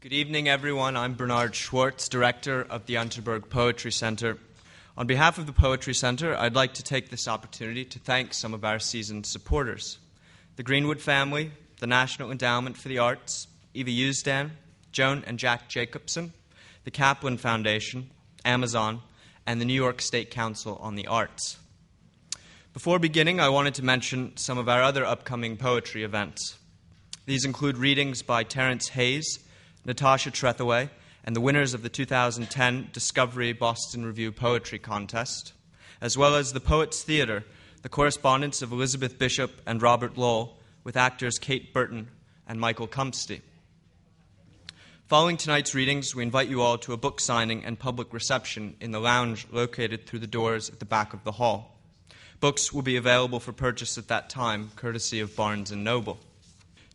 Good evening, everyone. I'm Bernard Schwartz, director of the Unterberg Poetry Center. On behalf of the Poetry Center, I'd like to take this opportunity to thank some of our seasoned supporters: the Greenwood family, the National Endowment for the Arts, Eva Usedan, Joan and Jack Jacobson, the Kaplan Foundation, Amazon, and the New York State Council on the Arts. Before beginning, I wanted to mention some of our other upcoming poetry events. These include readings by Terence Hayes, Natasha Trethewey, and the winners of the 2010 Discovery Boston Review Poetry Contest, as well as the Poets Theatre, the correspondence of Elizabeth Bishop and Robert Lowell, with actors Kate Burton and Michael Kumsty. Following tonight's readings, we invite you all to a book signing and public reception in the lounge located through the doors at the back of the hall. Books will be available for purchase at that time, courtesy of Barnes & Noble.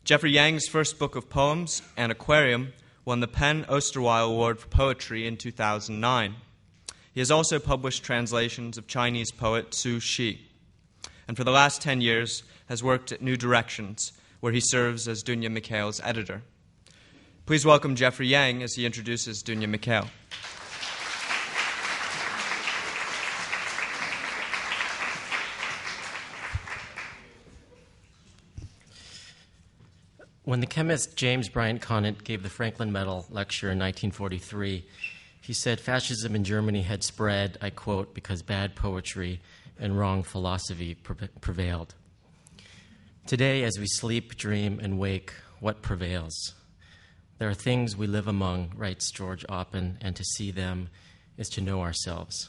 Jeffrey Yang's first book of poems, An Aquarium, won the PEN Osterweil Award for Poetry in 2009. He has also published translations of Chinese poet Su Shi, and for the last 10 years has worked at New Directions, where he serves as Dunya Mikhail's editor. Please welcome Jeffrey Yang as he introduces Dunya Mikhail. When the chemist James Bryant Conant gave the Franklin Medal lecture in 1943, he said fascism in Germany had spread, I quote, because bad poetry and wrong philosophy prevailed. Today, as we sleep, dream, and wake, what prevails? There are things we live among, writes George Oppen, and to see them is to know ourselves.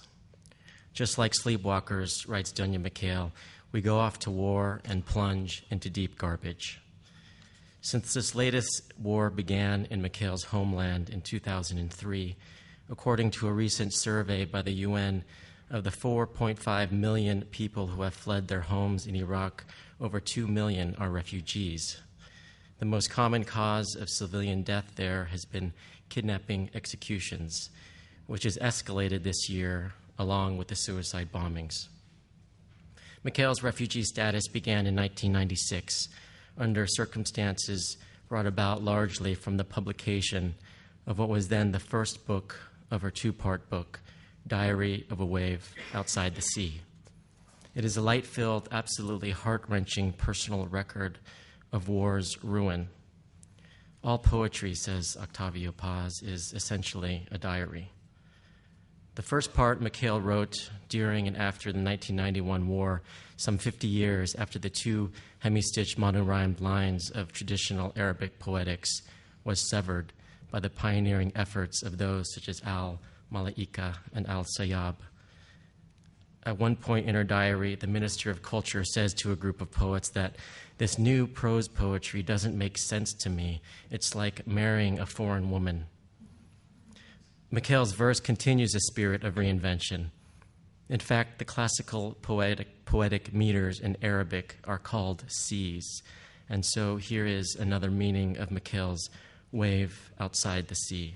Just like sleepwalkers, writes Dunya Mikhail, we go off to war and plunge into deep garbage. Since this latest war began in Mikhail's homeland in 2003, according to a recent survey by the UN, of the 4.5 million people who have fled their homes in Iraq, over 2 million are refugees. The most common cause of civilian death there has been kidnapping executions, which has escalated this year along with the suicide bombings. Mikhail's refugee status began in 1996 under circumstances brought about largely from the publication of what was then the first book of her two-part book, Diary of a Wave Outside the Sea. It is a light-filled, absolutely heart-wrenching personal record of war's ruin. All poetry, says Octavio Paz, is essentially a diary. The first part Mikhail wrote during and after the 1991 war, some 50 years after the two hemi-stitched mono-rhymed lines of traditional Arabic poetics was severed by the pioneering efforts of those such as al-Malaika and al-Sayyab. At one point in her diary, the Minister of Culture says to a group of poets that this new prose poetry doesn't make sense to me. It's like marrying a foreign woman. Mikhail's verse continues a spirit of reinvention. In fact, the classical poetic meters in Arabic are called seas. And so here is another meaning of Mikhail's wave outside the sea.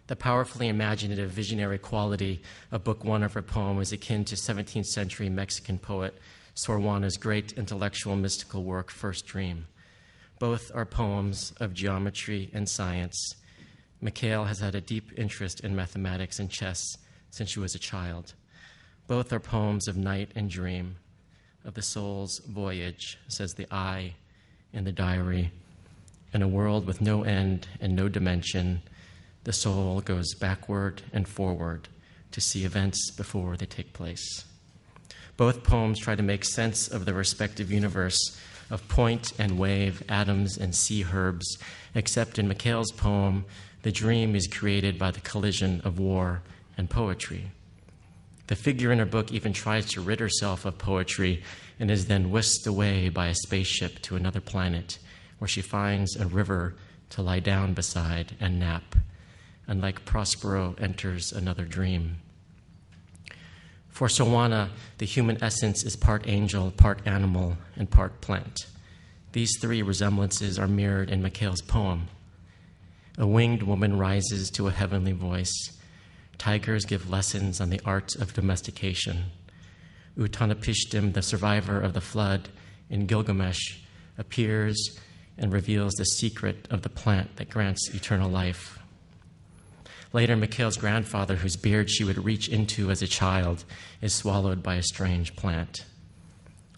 The powerfully imaginative, visionary quality of Book One of her poem is akin to 17th century Mexican poet Sor Juana's great intellectual mystical work, First Dream. Both are poems of geometry and science. Mikhail has had a deep interest in mathematics and chess since she was a child. Both are poems of night and dream, of the soul's voyage, says the I in the diary. In a world with no end and no dimension, the soul goes backward and forward to see events before they take place. Both poems try to make sense of the respective universe of point and wave, atoms and sea herbs, except in Mikhail's poem, the dream is created by the collision of war and poetry. The figure in her book even tries to rid herself of poetry and is then whisked away by a spaceship to another planet where she finds a river to lie down beside and nap, and like Prospero enters another dream. For Sor Juana, the human essence is part angel, part animal, and part plant. These three resemblances are mirrored in Mikhail's poem. A winged woman rises to a heavenly voice. Tigers give lessons on the art of domestication. Utanapishtim, the survivor of the flood in Gilgamesh, appears and reveals the secret of the plant that grants eternal life. Later, Mikhail's grandfather, whose beard she would reach into as a child, is swallowed by a strange plant.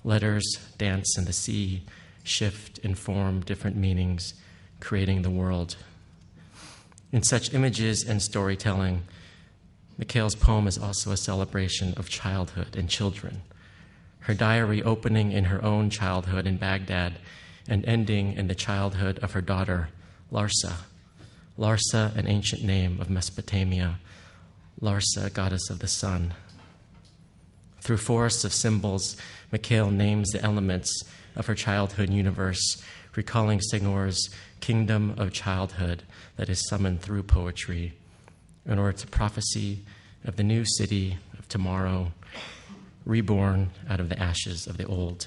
Letters dance in the sea, shift and form different meanings, creating the world. In such images and storytelling, Mikhail's poem is also a celebration of childhood and children. Her diary opening in her own childhood in Baghdad and ending in the childhood of her daughter, Larsa. Larsa, an ancient name of Mesopotamia. Larsa, goddess of the sun. Through forests of symbols, Mikhail names the elements of her childhood universe, recalling Senghor's kingdom of childhood that is summoned through poetry in order to prophecy of the new city of tomorrow, reborn out of the ashes of the old.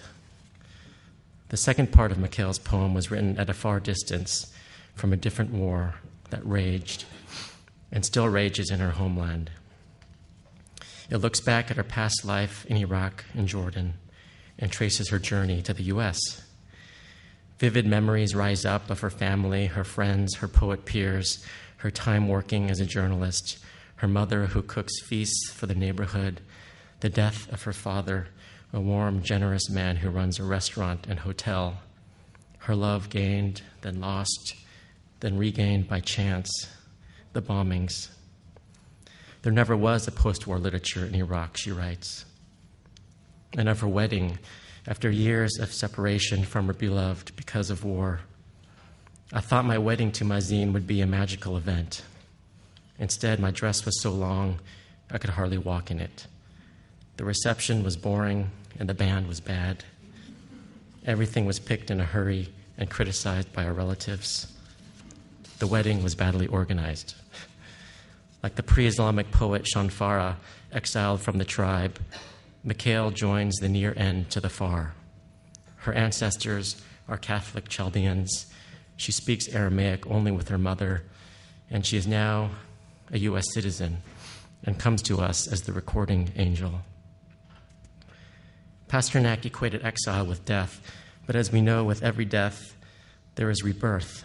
The second part of Mikhail's poem was written at a far distance from a different war that raged and still rages in her homeland. It looks back at her past life in Iraq and Jordan and traces her journey to the U.S. Vivid memories rise up of her family, her friends, her poet peers, her time working as a journalist, her mother who cooks feasts for the neighborhood, the death of her father, a warm, generous man who runs a restaurant and hotel, her love gained, then lost, then regained by chance, the bombings. There never was a post-war literature in Iraq, she writes. And of her wedding, after years of separation from her beloved because of war. I thought my wedding to Mazin would be a magical event. Instead, my dress was so long, I could hardly walk in it. The reception was boring, and the band was bad. Everything was picked in a hurry and criticized by our relatives. The wedding was badly organized. Like the pre-Islamic poet Shanfara, exiled from the tribe, Mikhail joins the near end to the far. Her ancestors are Catholic Chaldeans. She speaks Aramaic only with her mother, and she is now a U.S. citizen and comes to us as the recording angel. Pasternak equated exile with death, but as we know, with every death, there is rebirth,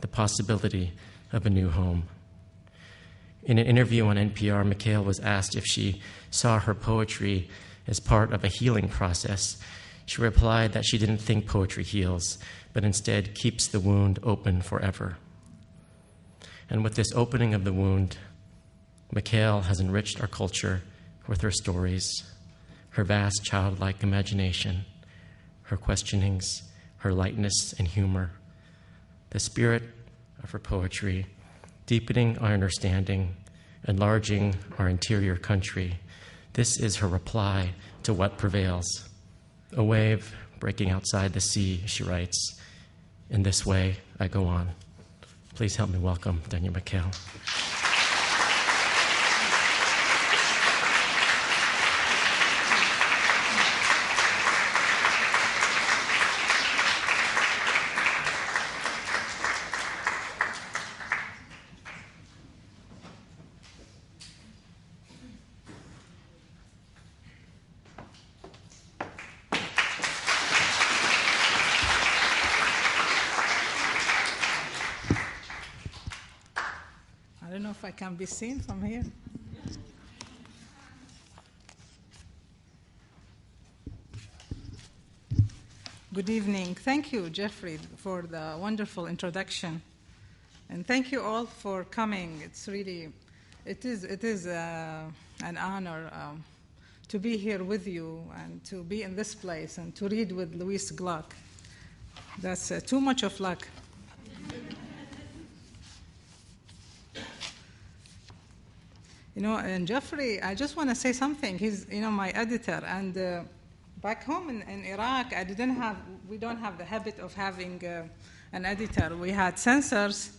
the possibility of a new home. In an interview on NPR, Mikhail was asked if she saw her poetry as part of a healing process. She replied that she didn't think poetry heals, but instead keeps the wound open forever. And with this opening of the wound, Mikhail has enriched our culture with her stories, her vast childlike imagination, her questionings, her lightness and humor, the spirit of her poetry, deepening our understanding, enlarging our interior country. This is her reply to what prevails. A wave breaking outside the sea, she writes. In this way, I go on. Please help me welcome Danya Mikhail. I don't know if I can be seen from here. Good evening. Thank you, Jeffrey, for the wonderful introduction. And thank you all for coming. It is an honor to be here with you and to be in this place and to read with Louise Gluck. That's too much of luck. And Jeffrey, I just want to say something. He's, my editor, and back home in Iraq, we don't have the habit of having an editor. We had censors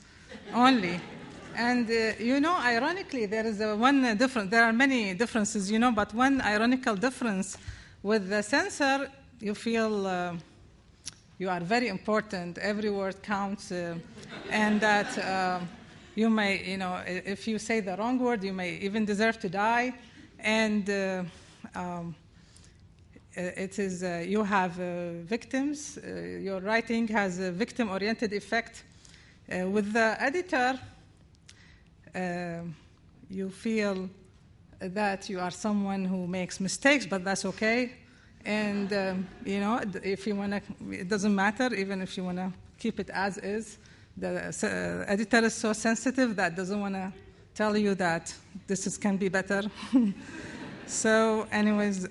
only. And, ironically, there is one difference. There are many differences, but one ironical difference. With the censor, you feel you are very important. Every word counts. And that you may, if you say the wrong word, you may even deserve to die. And it is you have victims. Your writing has a victim-oriented effect. With the editor, you feel that you are someone who makes mistakes, but that's okay. And if you wanna, it doesn't matter. Even if you wanna keep it as is, the editor is so sensitive that doesn't wanna tell you that this can be better. So, anyways.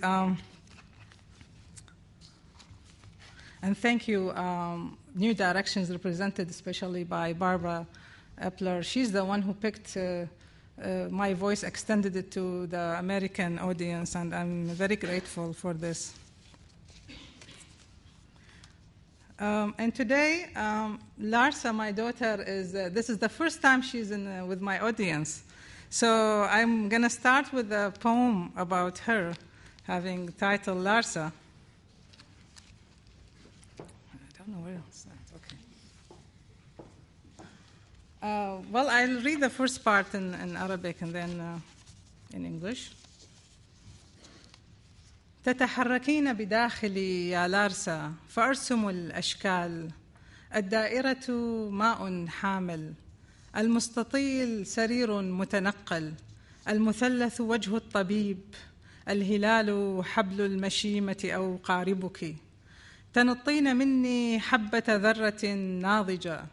And thank you, New Directions, represented especially by Barbara Epler. She's the one who picked my voice, extended it to the American audience, and I'm very grateful for this. And today, Larsa, my daughter, this is the first time she's with my audience. So I'm going to start with a poem about her, having the title Larsa. I don't know where else that. Okay. Well, I'll read the first part in Arabic and then in English. تتحركين بداخلي يا لارسا فأرسم الأشكال الدائرة ماء حامل المستطيل سرير متنقل المثلث وجه الطبيب الهلال حبل المشيمة أو قاربك تنطين مني حبة ذرة ناضجة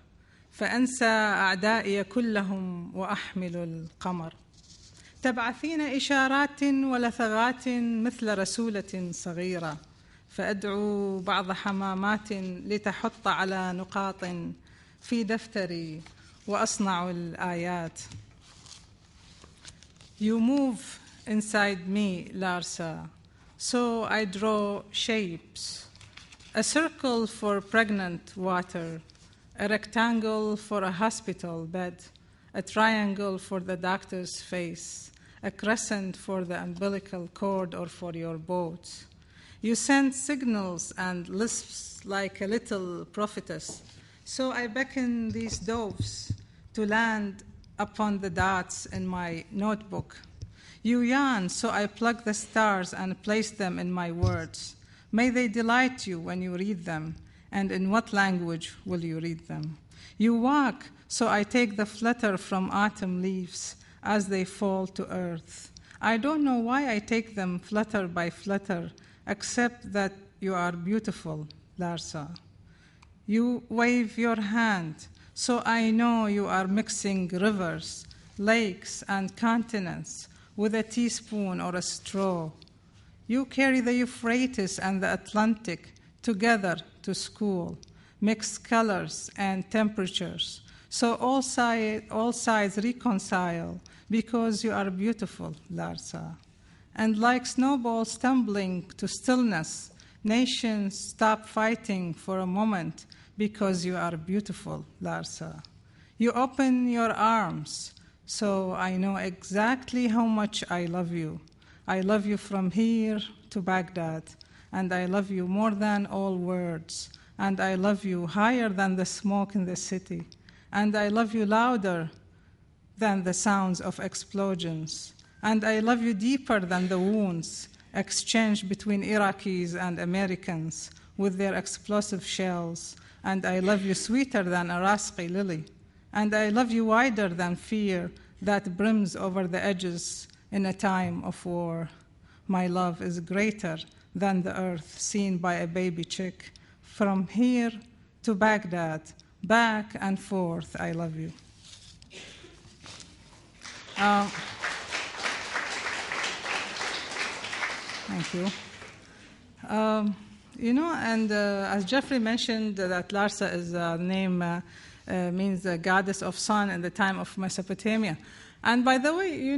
فأنسى أعدائي كلهم وأحمل القمر تبعثين إشارات ولثغات مثل رسولة صغيرة فأدعو بعض حمامات لتحط على نقاط في دفتري وأصنع الآيات. You move inside me, Larsa, so I draw shapes. A circle for pregnant water, a rectangle for a hospital bed, a triangle for the doctor's face, a crescent for the umbilical cord or for your boat. You send signals and lisps like a little prophetess. So I beckon these doves to land upon the dots in my notebook. You yawn, so I plug the stars and place them in my words. May they delight you when you read them, and in what language will you read them? You walk, so I take the flutter from autumn leaves as they fall to earth. I don't know why I take them flutter by flutter, except that you are beautiful, Larsa. You wave your hand, so I know you are mixing rivers, lakes, and continents with a teaspoon or a straw. You carry the Euphrates and the Atlantic together to school, mix colors and temperatures, so all sides reconcile because you are beautiful, Larsa. And like snowballs tumbling to stillness, nations stop fighting for a moment because you are beautiful, Larsa. You open your arms, so I know exactly how much I love you. I love you from here to Baghdad, and I love you more than all words, and I love you higher than the smoke in the city, and I love you louder than the sounds of explosions, and I love you deeper than the wounds exchanged between Iraqis and Americans with their explosive shells, and I love you sweeter than a Rasqi lily, and I love you wider than fear that brims over the edges in a time of war. My love is greater than the earth seen by a baby chick. From here to Baghdad, back and forth, I love you. Thank you. As Jeffrey mentioned, that Larsa is a name means the goddess of sun in the time of Mesopotamia. And by the way,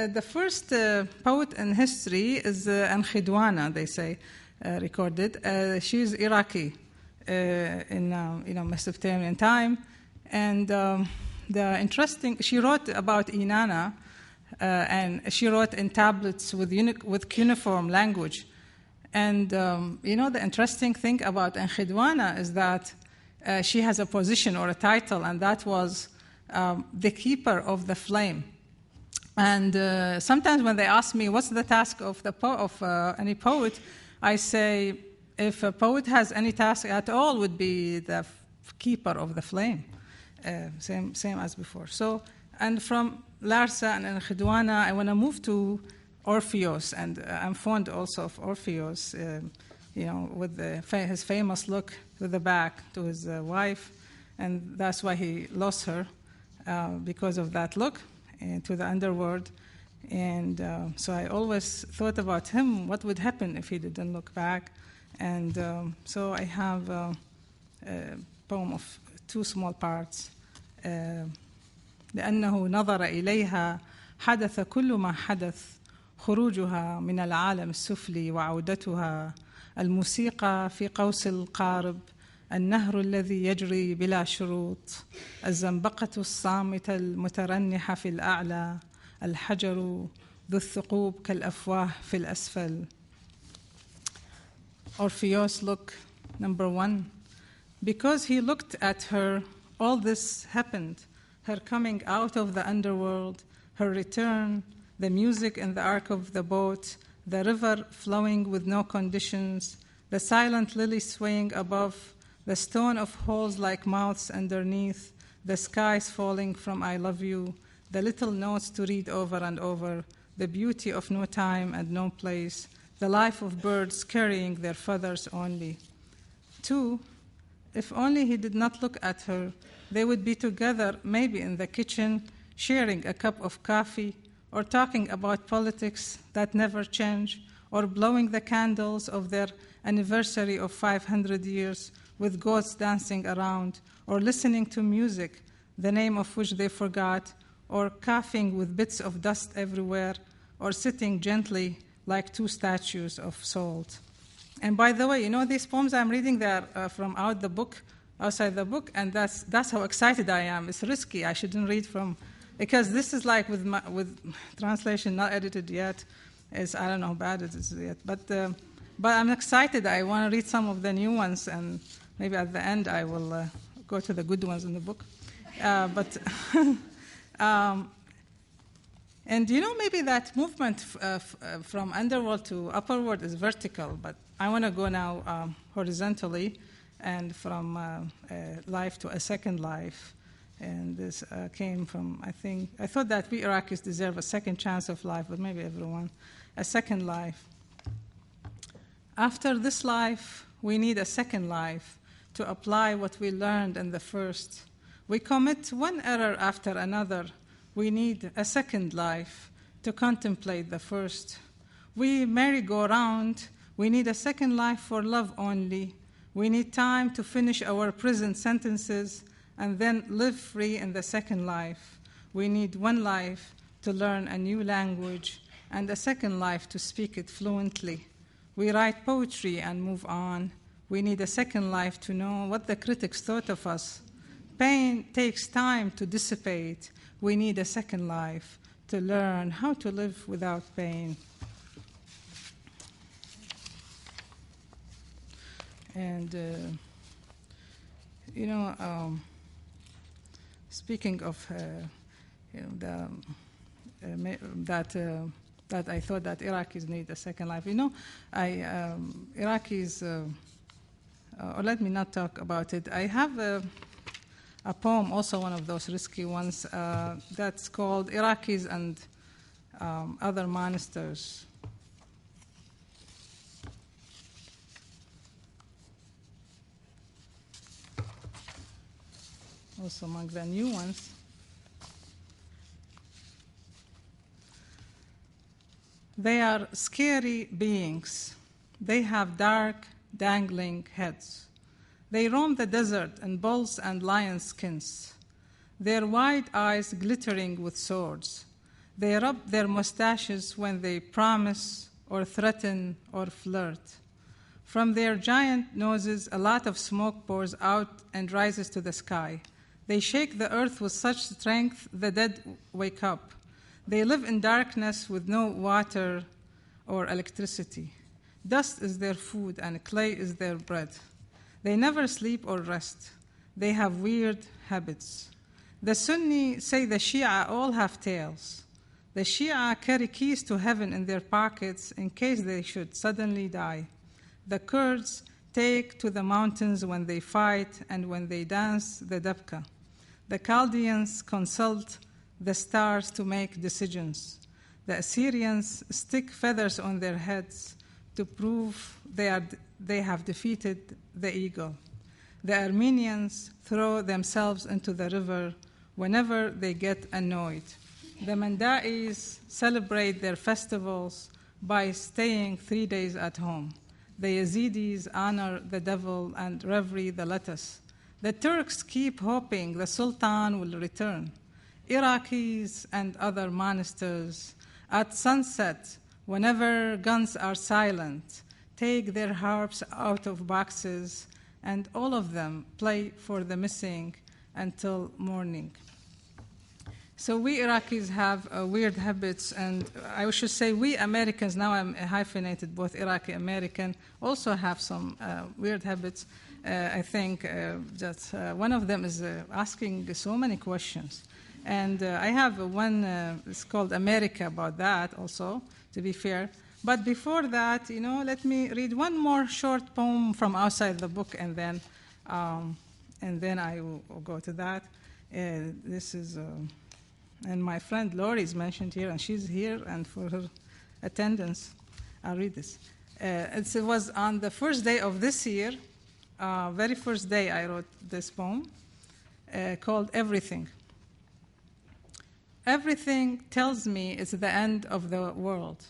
the first poet in history is Enkhidwana, they say, recorded. She's Iraqi in Mesopotamian time, and she wrote about Inanna, and she wrote in tablets with cuneiform language. And the interesting thing about Enkhidwana is that she has a position or a title, and that was the keeper of the flame. And sometimes when they ask me what's the task of any poet, I say, if a poet has any task at all, would be the keeper of the flame, same as before. So, and from Larsa and Khidwana, I want to move to Orpheus, and I'm fond also of Orpheus, with his famous look with the back to his wife, and that's why he lost her, because of that look to the underworld. And so I always thought about him, what would happen if he didn't look back. And so I have a poem of 2 small parts. لأنه نظر إليها حدث كل ما حدث، خروجها من العالم السفلي وعودتها، الموسيقى في قوس القارب، النهر الذي يجري بلا شروط، الزنبقة الصامتة المترنحة في الأعلى، الحجر ذو الثقوب كالأفواه في الأسفل. Orpheus, look, number 1. Because he looked at her, all this happened. Her coming out of the underworld, her return, the music in the ark of the boat, the river flowing with no conditions, the silent lily swaying above, the stone of holes like mouths underneath, the skies falling from I love you, the little notes to read over and over, the beauty of no time and no place, the life of birds carrying their feathers only. 2, if only he did not look at her, they would be together, maybe in the kitchen, sharing a cup of coffee, or talking about politics that never change, or blowing the candles of their anniversary of 500 years with goats dancing around, or listening to music, the name of which they forgot, or coughing with bits of dust everywhere, or sitting gently like 2 statues of salt. And by the way, these poems I'm reading, they're from outside the book, and that's how excited I am. It's risky. I shouldn't read from, because this is like with translation not edited yet. I don't know how bad it is yet, but I'm excited. I want to read some of the new ones, and maybe at the end I will go to the good ones in the book. And maybe that movement from underworld to upperworld is vertical, but I want to go now horizontally, and from life to a second life. And this came from, I thought that we Iraqis deserve a second chance of life, but maybe everyone, a second life. After this life, we need a second life to apply what we learned in the first. We commit one error after another. We need a second life to contemplate the first. We merry-go-round. We need a second life for love only. We need time to finish our prison sentences and then live free in the second life. We need one life to learn a new language and a second life to speak it fluently. We write poetry and move on. We need a second life to know what the critics thought of us. Pain takes time to dissipate. We need a second life to learn how to live without pain. And, speaking of that I thought that Iraqis need a second life. Iraqis, or let me not talk about it. I have a poem, also one of those risky ones, that's called Iraqis and Other Monsters. Also among the new ones. They are scary beings. They have dark, dangling heads. They roam the desert in bulls and lion skins, their wide eyes glittering with swords. They rub their mustaches when they promise or threaten or flirt. From their giant noses, a lot of smoke pours out and rises to the sky. They shake the earth with such strength the dead wake up. They live in darkness with no water or electricity. Dust is their food and clay is their bread. They never sleep or rest. They have weird habits. The Sunni say the Shia all have tails. The Shia carry keys to heaven in their pockets in case they should suddenly die. The Kurds take to the mountains when they fight and when they dance the dabka. The Chaldeans consult the stars to make decisions. The Assyrians stick feathers on their heads to prove they have defeated the eagle. The Armenians throw themselves into the river whenever they get annoyed. The Mandais celebrate their festivals by staying 3 days at home. The Yazidis honor the devil and reverie the lettuce. The Turks keep hoping the Sultan will return. Iraqis and other monsters, at sunset, whenever guns are silent, take their harps out of boxes, and all of them play for the missing until morning. So we Iraqis have weird habits, and I should say we Americans, now I'm hyphenated, both Iraqi American, also have some weird habits. I think that one of them is asking so many questions. And I have one, it's called America, about that also, to be fair. But before that, let me read one more short poem from outside the book, and then I will go to that. This is, and my friend Lori is mentioned here, and she's here, and for her attendance, I'll read this. It was on the first day of this year, very first day I wrote this poem, called Everything. Everything tells me it's the end of the world.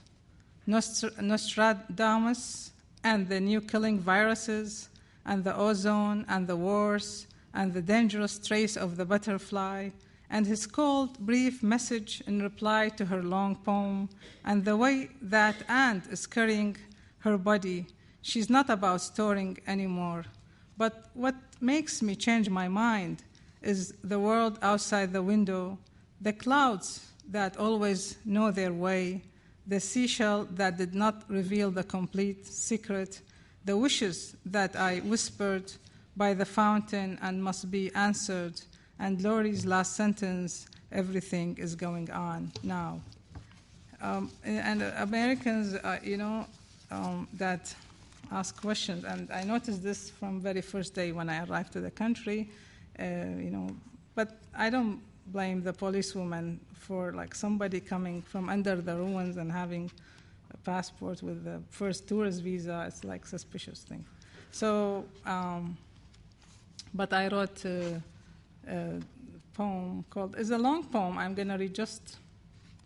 Nostradamus and the new killing viruses and the ozone and the wars and the dangerous trace of the butterfly and his cold, brief message in reply to her long poem and the way that ant is carrying her body. She's not about storing anymore. But what makes me change my mind is the world outside the window, the clouds that always know their way, the seashell that did not reveal the complete secret, the wishes that I whispered by the fountain and must be answered, and Lori's last sentence, everything is going on now. And Americans, that ask questions, and I noticed this from very first day when I arrived to the country, but I don't blame the policewoman for somebody coming from under the ruins and having a passport with the first tourist visa. It's like suspicious thing. So, but I wrote a poem called, it's a long poem. I'm going to read just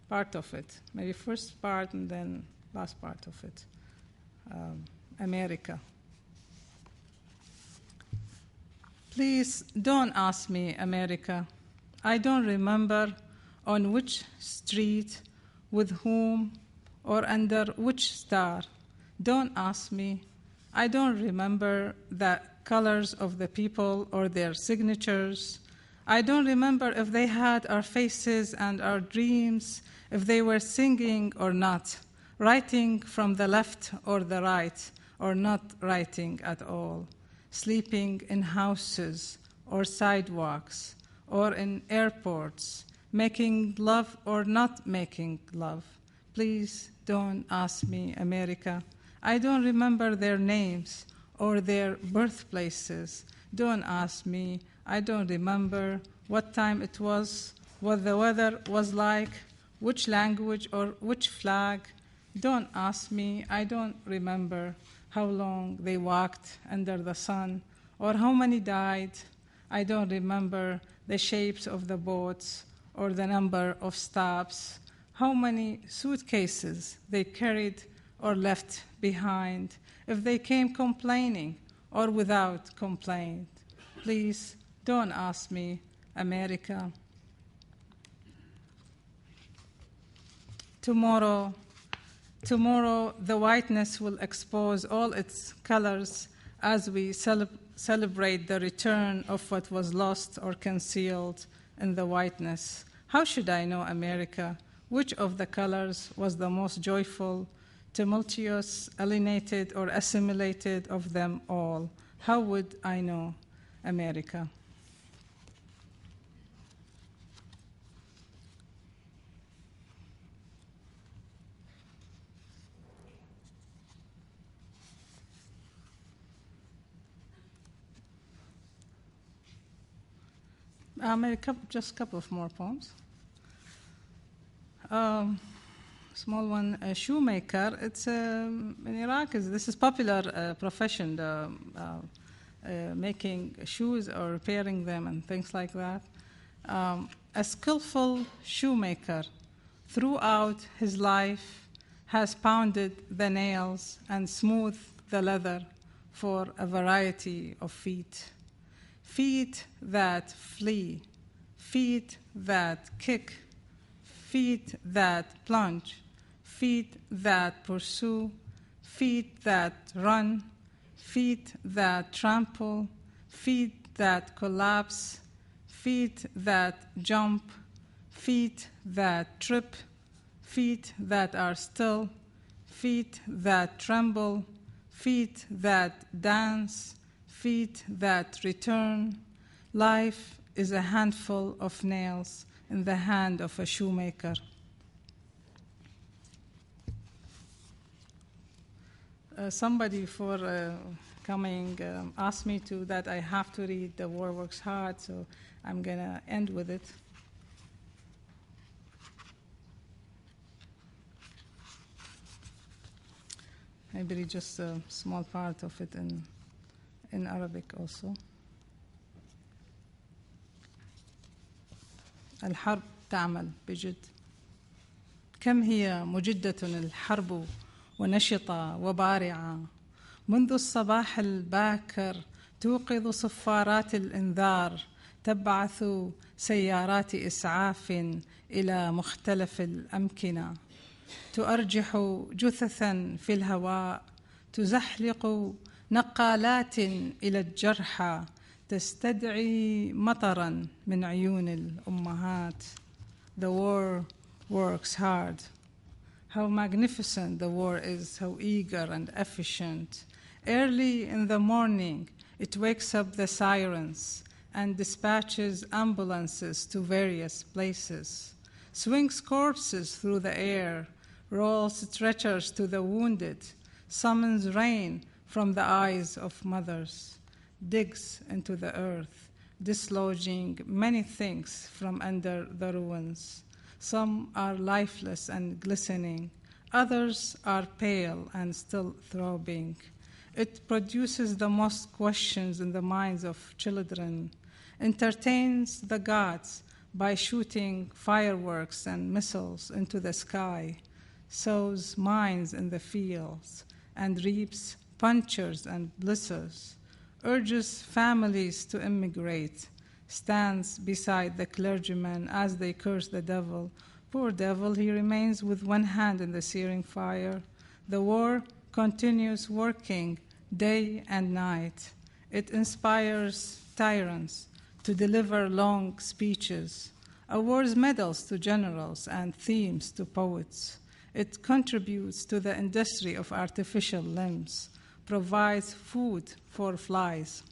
part of it, maybe first part and then last part of it. America. Please don't ask me, America. I don't remember on which street, with whom, or under which star. Don't ask me. I don't remember the colors of the people or their signatures. I don't remember if they had our faces and our dreams, if they were singing or not, writing from the left or the right, or not writing at all, sleeping in houses or sidewalks, or in airports, making love or not making love. Please don't ask me, America. I don't remember their names or their birthplaces. Don't ask me. I don't remember what time it was, what the weather was like, which language or which flag. Don't ask me. I don't remember how long they walked under the sun or how many died. I don't remember the shapes of the boats or the number of stops, how many suitcases they carried or left behind, if they came complaining or without complaint. Please don't ask me, America. Tomorrow, the whiteness will expose all its colors as we celebrate the return of what was lost or concealed in the whiteness. How should I know, America? Which of the colors was the most joyful, tumultuous, alienated, or assimilated of them all? How would I know, America? Maybe just a couple of more poems. Small one, a shoemaker. It's in Iraq. This is popular profession, making shoes or repairing them and things like that. A skillful shoemaker throughout his life has pounded the nails and smoothed the leather for a variety of feet. Feet that flee, feet that kick, feet that plunge, feet that pursue, feet that run, feet that trample, feet that collapse, feet that jump, feet that trip, feet that are still, feet that tremble, feet that dance, feet that return. Life is a handful of nails in the hand of a shoemaker. Somebody before coming asked me that I have to read The War Works Hard, so I'm going to end with it. Maybe read just a small part of it in Arabic also. الحرب تعمل بجد. كم هي مجدة الحرب ونشطة وبارعة. منذ الصباح الباكر توقظ صفارات الإنذار، تبعث سيارات إسعاف إلى مختلف الأمكنة، تؤرجح جثثا في الهواء، تزحلق نقالات إلى الجرحى، تستدعي مطرا من عيون الأمهات. The war works hard. How magnificent the war is, how eager and efficient. Early in the morning, it wakes up the sirens and dispatches ambulances to various places, swings corpses through the air, rolls stretchers to the wounded, summons rain from the eyes of mothers, digs into the earth, dislodging many things from under the ruins. Some are lifeless and glistening, others are pale and still throbbing. It produces the most questions in the minds of children, entertains the gods by shooting fireworks and missiles into the sky, sows mines in the fields, and reaps punctures and blisters, urges families to immigrate, stands beside the clergymen as they curse the devil. Poor devil, he remains with one hand in the searing fire. The war continues working day and night. It inspires tyrants to deliver long speeches, awards medals to generals and themes to poets. It contributes to the industry of artificial limbs, provides food for flies,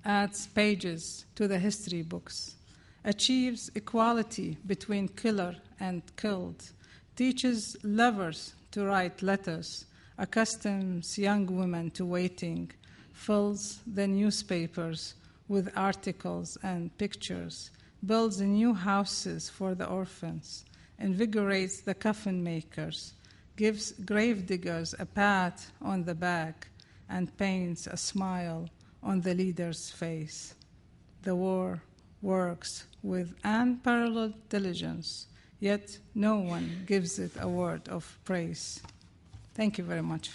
adds pages to the history books, achieves equality between killer and killed, teaches lovers to write letters, accustoms young women to waiting, fills the newspapers with articles and pictures, builds new houses for the orphans, invigorates the coffin makers, gives grave diggers a pat on the back, and paints a smile on the leader's face. The war works with unparalleled diligence, yet no one gives it a word of praise. Thank you very much.